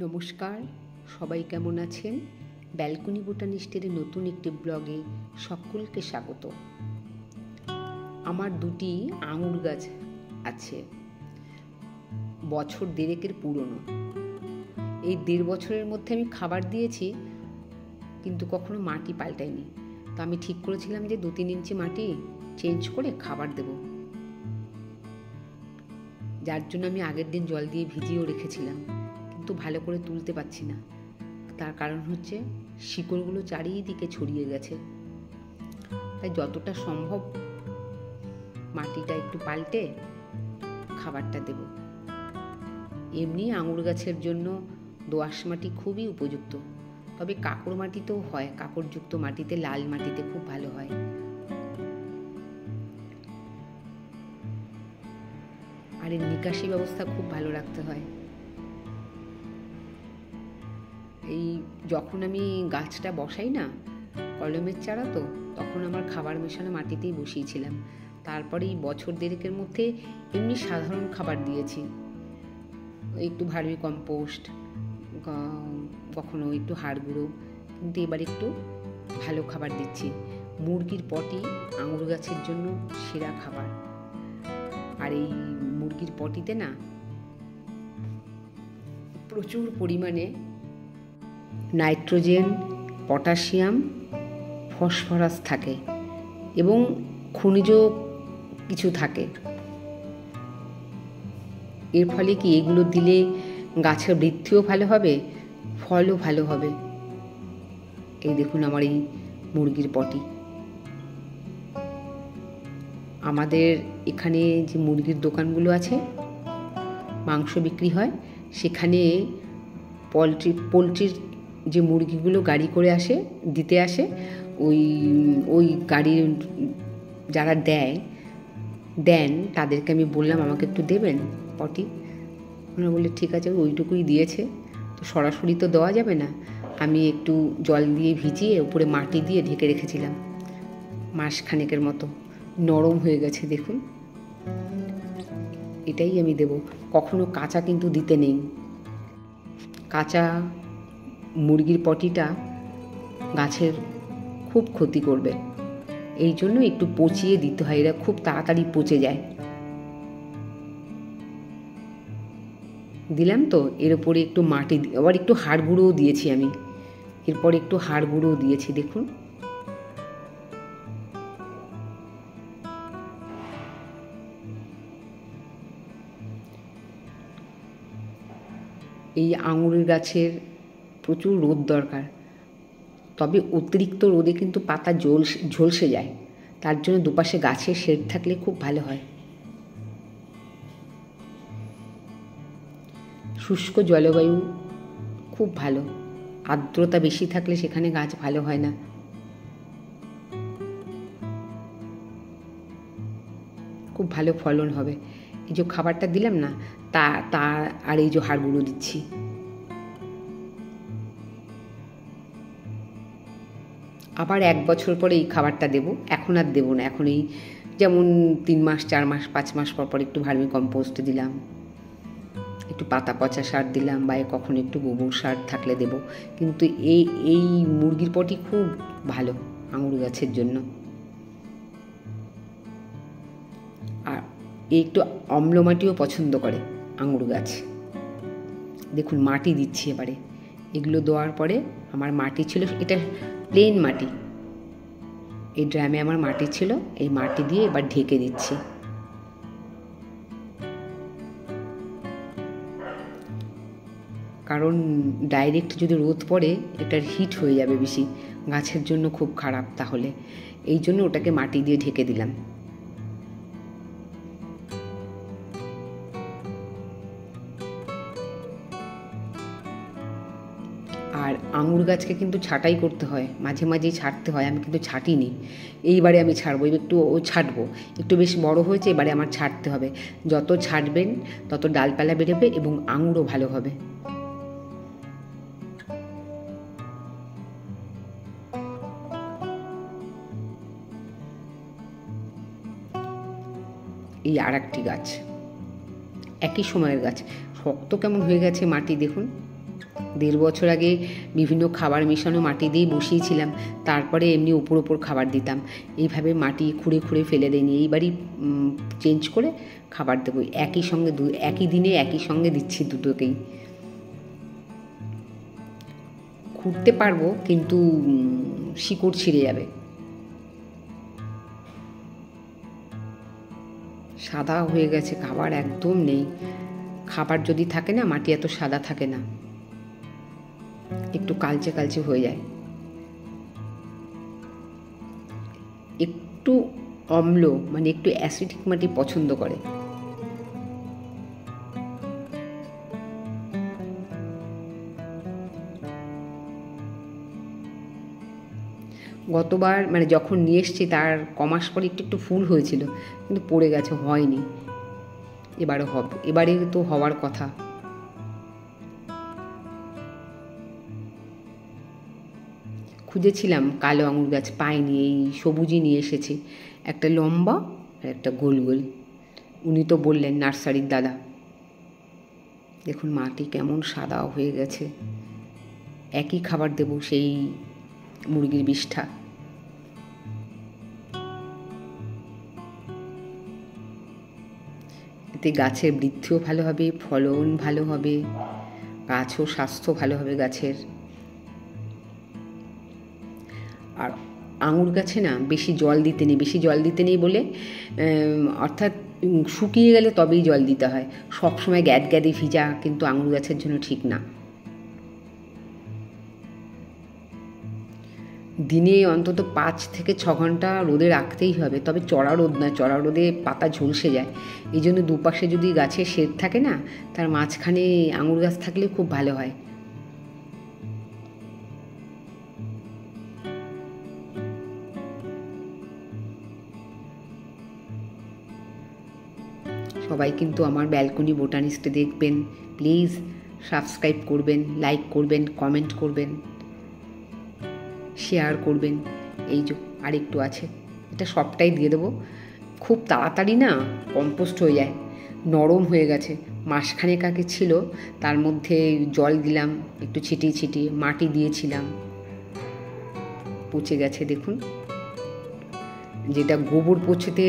নমস্কার, সবাই কেমন আছেন? ব্যালকনি বোটানিস্টের নতুন একটি ব্লগে সকলকে স্বাগত। আমার দুটি আঙুর গাছ আছে, বছর দেড়েকের পুরনো। এই 1.5 বছরের মধ্যে আমি খাবার দিয়েছি, কিন্তু কখনো মাটি পাল্টাইনি। তো আমি ঠিক করেছিলাম যে 2-3 ইঞ্চি মাটি চেঞ্জ করে খাবার দেব, যার জন্য আমি আগের দিন জল দিয়ে ভিজিয়েও রেখেছিলাম, কিন্তু ভালো করে তুলতে পারছি না। তার কারণ হচ্ছে শিকড়গুলো চারিদিকে ছড়িয়ে গেছে। তাই যতটা সম্ভব মাটিটা একটু পাল্টে খাবারটা দেব। এমনি আঙুর গাছের জন্য দোআঁশ মাটি খুবই উপযুক্ত, তবে কাঁকড় মাটিতেও হয়। কাঁকড়যুক্ত মাটিতে, লাল মাটিতে খুব ভালো হয়। আর এর নিকাশি ব্যবস্থা খুব ভালো রাখতে হয়। এই যখন আমি গাছটা বসাই না, কলমের চারা তো, তখন আমার খাবার মেশানো মাটিতেই বসিয়েছিলাম। তারপরে এই বছর দেড়েকের মধ্যে এমনি সাধারণ খাবার দিয়েছি, একটু ভার্মি কম্পোস্ট, কখনো একটু হাড় গুঁড়ো, কিন্তু এবার একটু ভালো খাবার দিচ্ছি। মুরগির পটি আঙুর গাছের জন্য সেরা খাবার। আর এই মুরগির পটিতে না প্রচুর পরিমাণে নাইট্রোজেন, পটাশিয়াম, ফসফরাস থাকে এবং খনিজ কিছু থাকে। এর ফলে কি এগুলো দিলে গাছের বৃদ্ধিও ভালো হবে, ফলও ভালো হবে। এই দেখুন আমার এই মুরগির পটি। আমাদের এখানে যে মুরগির দোকানগুলো আছে, মাংস বিক্রি হয়, সেখানে পোলট্রির যে মুরগিগুলো গাড়ি করে দিতে আসে, ওই গাড়ির যারা দেন তাদেরকে আমি বললাম আমাকে একটু দেবেন পটি। ওনারা বললে ঠিক আছে, ওইটুকুই দিয়েছে, তো সরাসরি তো দেওয়া যাবে না। আমি একটু জল দিয়ে ভিজিয়ে উপরে মাটি দিয়ে ঢেকে রেখেছিলাম, মাসখানেকের মতো। নরম হয়ে গেছে দেখুন। এটাই আমি দেব। কখনো কাঁচা কিন্তু দিতে নেই। কাঁচা মুরগির পটিটা গাছের খুব ক্ষতি করবে, এই জন্য একটু পচিয়ে দিতে হয়। এরা খুব তাড়াতাড়ি পচে যায়। দিলাম তো, এর ওপরে একটু মাটি, আবার একটু হাড় গুঁড়োও দিয়েছি আমি। এরপর একটু হাড় গুঁড়োও দিয়েছি দেখুন। এই আঙুরের গাছের প্রচুর রোদ দরকার, তবে অতিরিক্ত রোদে কিন্তু পাতা ঝলসে যায়। তার জন্য দুপাশে গাছের শেড থাকলে খুব ভালো হয়। শুষ্ক জলবায়ু খুব ভালো, আর্দ্রতা বেশি থাকলে সেখানে গাছ ভালো হয় না। খুব ভালো ফলন হবে। এই যে খাবারটা দিলাম না, তা আর এই যে হাড়গুলো দিচ্ছি। আবার 1 বছর পরে এই খাবারটা দেব। এখন আর দেবো না। এখন এই যেমন 3 মাস, 4 মাস, 5 মাস পর একটু ভার্মি কম্পোস্ট দিলাম, একটু পাতা পচা সার দিলাম, বা কখনো একটু গোবর সার থাকলে দেব। কিন্তু এই মুরগির পটি খুব ভালো আঙুর গাছের জন্য। আর একটু অম্ল মাটিও পছন্দ করে আঙুর গাছ। দেখুন মাটি দিচ্ছি এবারে। এগুলো দেওয়ার পরে আমার মাটি ছিল, এটা প্লেন মাটি, এই ড্রামে আমার মাটি ছিল, এই মাটি দিয়ে এবার ঢেকে দিচ্ছি। কারণ ডাইরেক্ট যদি রোদ পড়ে এটার হিট হয়ে যাবে বেশি, গাছের জন্য খুব খারাপ। তাহলে এই জন্য ওটাকে মাটি দিয়ে ঢেকে দিলাম। আর আঙুর গাছকে কিন্তু ছাঁটাই করতে হয়, মাঝে মাঝেই ছাঁটতে হয়। আমি কিন্তু ছাঁটিনি, এইবারে আমি ছাড়বো। ছাঁটবো, একটু বেশ বড় হয়েছে, এবারে আমার ছাঁটতে হবে। যত ছাঁটবেন তত ডালপালা বেরোবে এবং আঙুরও ভালো হবে। এই আরেকটি গাছ, একই সময়ের গাছ। শক্ত কেমন হয়ে গেছে মাটি দেখুন। 1.5 বছর আগে বিভিন্ন খাবার মেশানো মাটি দিয়ে বসিয়েছিলাম, তারপরে এমনি ওপর খাবার দিতাম। এইভাবে মাটি খুঁড়ে খুঁড়ে ফেলে দেয়নি, এইবারই চেঞ্জ করে খাবার দেবো। একই দিনে একই সঙ্গে দিচ্ছি দুটোকেই। খুঁড়তে পারবো, কিন্তু শিকড় ছিঁড়ে যাবে। সাদা হয়ে গেছে, খাবার একদম নেই। খাবার যদি থাকে না, মাটি এত সাদা থাকে না, একটু কালচে কালচে হয়ে যায়। একটু অম্ল মানে একটু অ্যাসিডিক মাটি পছন্দ করে। গতবার মানে যখন নিয়ে এসছি তার কমাস পরে একটু ফুল হয়েছিল, কিন্তু পড়ে গেছে, হয়নি। এবারে হবে, এবারে তো হওয়ার কথা। খুঁজেছিলাম কালো আঙুর গাছ, পাইনি। এই সবুজই নিয়ে এসেছি, একটা লম্বা আর একটা গোল গোল। উনি তো বললেন নার্সারির দাদা। দেখুন মাটি কেমন সাদা হয়ে গেছে। একই খাবার দেব, সেই মুরগির বিষ্ঠা। এতে গাছের বৃদ্ধিও ভালো হবে, ফলন ভালো হবে, গাছও স্বাস্থ্য ভালো হবে গাছের। আর আঙুর গাছে না বেশি জল দিতে নেই, বেশি জল দিতে নেই বলে অর্থাৎ শুকিয়ে গেলে তবেই জল দিতে হয়। সবসময় গ্যাদে ভিজা কিন্তু আঙুর গাছের জন্য ঠিক না। দিনে অন্তত 5 থেকে 6 ঘন্টা রোদে রাখতেই হবে, তবে চড়া রোদ নয়, চড়া রোদে পাতা ঝলসে যায়। এই জন্য দুপাশে যদি গাছের শেড থাকে না, তার মাঝখানে আঙুর গাছ থাকলে খুব ভালো হয়। সবাই কিন্তু আমার ব্যালকনি বোটানিস্টে দেখবেন, প্লিজ সাবস্ক্রাইব করবেন, লাইক করবেন, কমেন্ট করবেন, শেয়ার করবেন। এই যে আরেকটু আছে, এটা সবটাই দিয়ে দেবো। খুব তাড়াতাড়ি না কম্পোস্ট হয়ে যায়, নরম হয়ে গেছে। মাসখানেক আগে ছিল, তার মধ্যে জল দিলাম একটু ছিটিয়ে ছিটিয়ে, মাটি দিয়েছিলাম, পচে গেছে দেখুন। যেটা গোবর পচেতে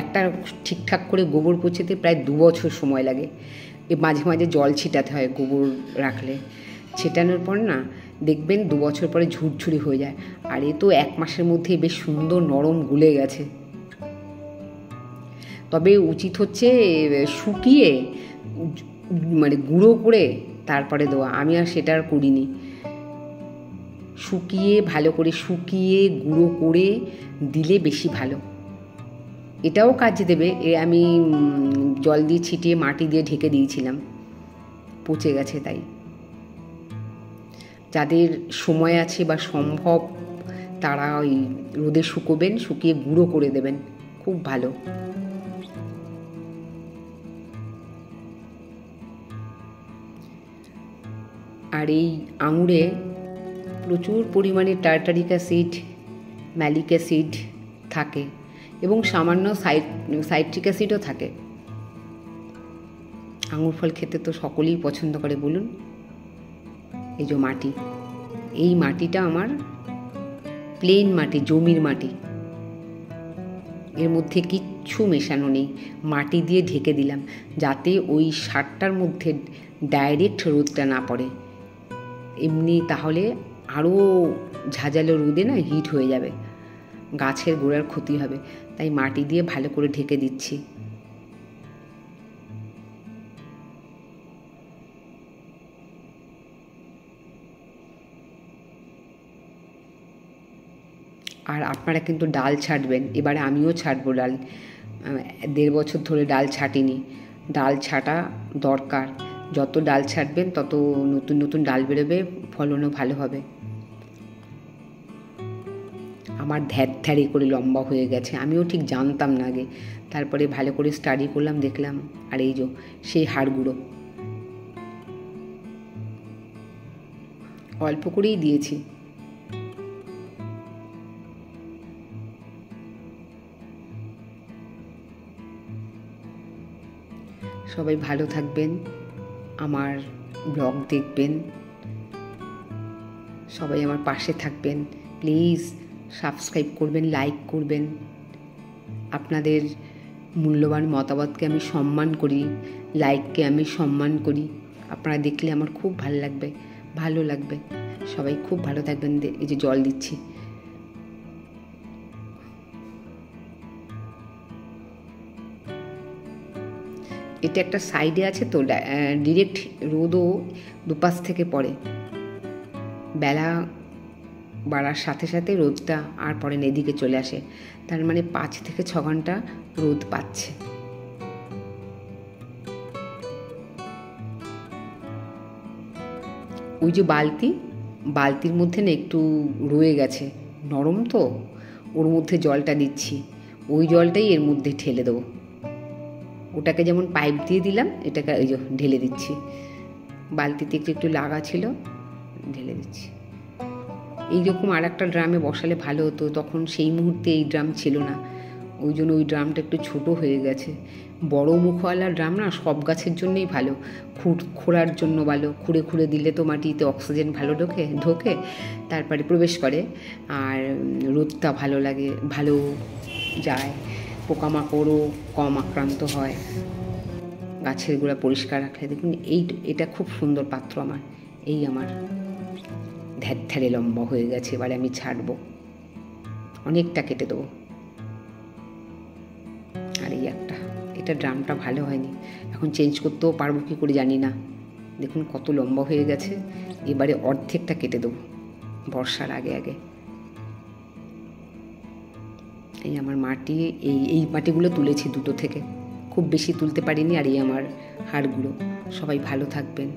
একটা ঠিকঠাক করে গোবর পচেতে প্রায় 2 বছর সময় লাগে। মাঝে মাঝে জল ছিটাতে হয় গোবর রাখলে। ছেটানোর পর না দেখবেন 2 বছর পরে ঝুরঝুরি হয়ে যায়। আর এ তো 1 মাসের মধ্যেই বেশ সুন্দর নরম গুলে গেছে। তবে উচিত হচ্ছে শুকিয়ে মানে গুঁড়ো করে তারপরে দেওয়া। আমি আর সেটা আর করিনি। ভালো করে শুকিয়ে গুঁড়ো করে দিলে বেশি ভালো। এটাও কাজে দেবে। আমি জল দিয়ে ছিটিয়ে মাটি দিয়ে ঢেকে দিয়েছিলাম, পচে গেছে। তাই যাদের সময় আছে বা সম্ভব তারা ওই রোদে শুকোবেন, শুকিয়ে গুঁড়ো করে দেবেন, খুব ভালো। আর এই আঙুরে প্রচুর পরিমাণে টার্টারিক অ্যাসিড, ম্যালিক অ্যাসিড থাকে এবং সামান্য সাইট্রিক অ্যাসিডও থাকে। আঙুর ফল খেতে তো সকলেই পছন্দ করে, বলুন। এই যে মাটি, এই মাটিটা আমার প্লেন মাটি, জমির মাটি, এর মধ্যে কিচ্ছু মেশানো নেই। মাটি দিয়ে ঢেকে দিলাম যাতে ওই সারটার মধ্যে ডাইরেক্ট রোদটা না পড়ে। এমনি তাহলে আরও ঝাঁঝালো রোদে না হিট হয়ে যাবে, গাছের গোড়ার ক্ষতি হবে। তাই মাটি দিয়ে ভালো করে ঢেকে দিচ্ছি। আর আপনারা কিন্তু ডাল ছাঁটবেন, এবারে আমিও ছাঁটবো ডাল। 1.5 বছর ধরে ডাল ছাঁটিনি। ডাল ছাঁটা দরকার, যত ডাল ছাঁটবেন তত নতুন নতুন ডাল বেরোবে, ফলনও ভালো হবে। আমার ধ্যারে করে লম্বা হয়ে গেছে, আমিও ঠিক জানতাম না আগে। তারপরে ভালো করে স্টাডি করলাম, দেখলাম। আর এই যে সেই হাড়গুঁড়ো অল্প করেই দিয়েছি। সবাই ভালো থাকবেন, আমার ব্লগ দেখবেন, সবাই আমার পাশে থাকবেন। প্লিজ সাবস্ক্রাইব করবেন, লাইক করবেন। আপনাদের মূল্যবান মতামতকে আমি সম্মান করি, লাইককে আমি সম্মান করি। আপনারা দেখলে আমার খুব ভালো লাগবে। সবাই খুব ভালো থাকবেন। এই যে জল দিচ্ছি। এটা একটা সাইডে আছে তো, ডিরেক্ট রোদও দুপাশ থেকে পড়ে। বেলা বাড়ার সাথে সাথে রোদটা আর পরে এদিকে চলে আসে, তার মানে 5 থেকে 6 ঘন্টা রোদ পাচ্ছে। ওই যে বালতির মধ্যে না একটু রয়ে গেছে, নরম তো, ওর মধ্যে জলটা দিচ্ছি। ওই জলটাই এর মধ্যে ঢেলে দেবো। ওটাকে যেমন পাইপ দিয়ে দিলাম, এটাকে ওই যে ঢেলে দিচ্ছি। বালতিতে একটু লাগা ছিল, ঢেলে দিচ্ছি। এইরকম আর একটা ড্রামে বসালে ভালো হতো, তখন সেই মুহূর্তে এই ড্রাম ছিল না, ওই জন্য ওই ড্রামটা একটু ছোট হয়ে গেছে। বড় মুখওয়ালা ড্রাম না সব গাছের জন্যই ভালো, খোঁড়ার জন্য ভালো। খুঁড়ে দিলে তো মাটিতে অক্সিজেন ভালো ঢোকে, তারপরে প্রবেশ করে, আর রোদটা ভালো যায়, পোকামাকড়ও কম আক্রান্ত হয়, গাছের গোড়া পরিষ্কার রাখলে। দেখুন এটা খুব সুন্দর পাত্র আমার। এই আমার ধ্যারে লম্বা হয়ে গেছে, এবারে আমি ছাড়বো, অনেকটা কেটে দেবো। আর এই এটা ড্রামটা ভালো হয়নি, এখন চেঞ্জ করতেও পারবো কি করে জানি না। দেখুন কত লম্বা হয়ে গেছে, এবারে অর্ধেকটা কেটে দেবো বর্ষার আগে। এই আমার মাটি, এই মাটিগুলো তুলেছি 2 থেকে, খুব বেশি তুলতে পারিনি। আর এই আমার হাড়গুলো। সবাই ভালো থাকবেন।